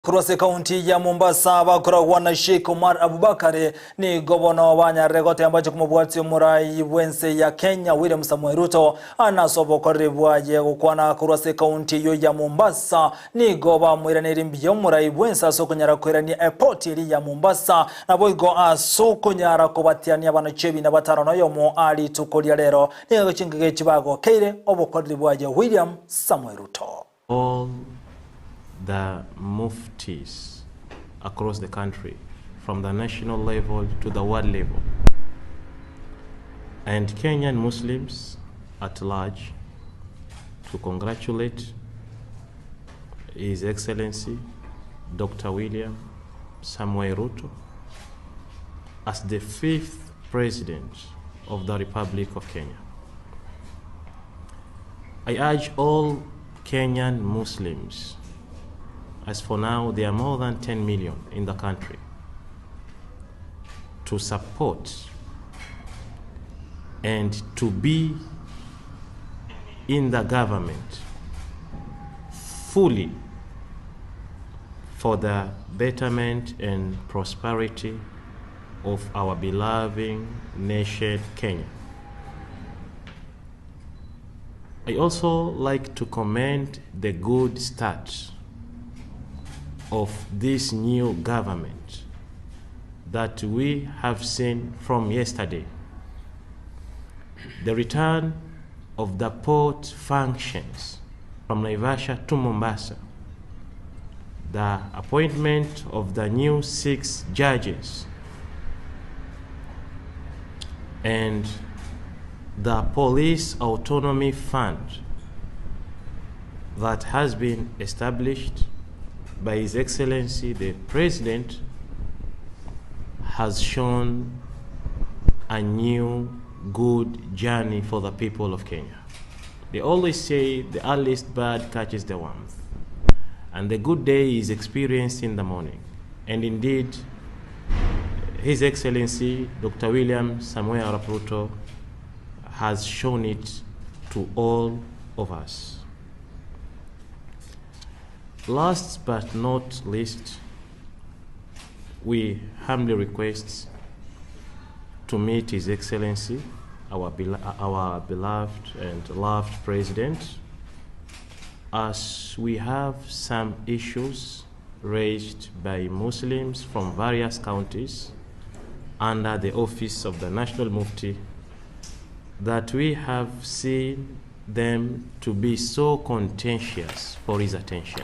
Kurose kaunti ya Mombasa bakoragwa na Sheikh Omar Abubakar ni gavana wa Nyaregote ambacho kumubwati murai wense ya Kenya William Samuel Ruto anasobokoribwaje gukwana kurose kaunti yo ya Mombasa ni goba mwiraniri mbiyo murai wense asokonyara kwerani airport iri ya Mombasa naboigo asokonyara kubatiania banachebi na batano yomo ali tukolia rero ni gachingege kibago keire obokoribwaje William Samuel Ruto. The muftis across the country, from the national level to the world level, and Kenyan Muslims at large, to congratulate His Excellency Dr. William Samuel Ruto as the 5th President of the Republic of Kenya. I urge all Kenyan Muslims, as for now there are more than 10 million in the country, to support and to be in the government fully for the betterment and prosperity of our beloved nation, Kenya. I also like to commend the good start of this new government that we have seen from yesterday. The return of the port functions from Naivasha to Mombasa, the appointment of the new 6 judges, and the police autonomy fund that has been established by His Excellency the President has shown a new good journey for the people of Kenya. They always say the earliest bird catches the worm, and the good day is experienced in the morning. And indeed, His Excellency Dr. William Samuel Ruto has shown it to all of us. Last but not least, we humbly request to meet His Excellency, our beloved and loved President, as we have some issues raised by Muslims from various counties under the office of the National Mufti that we have seen them to be so contentious for his attention.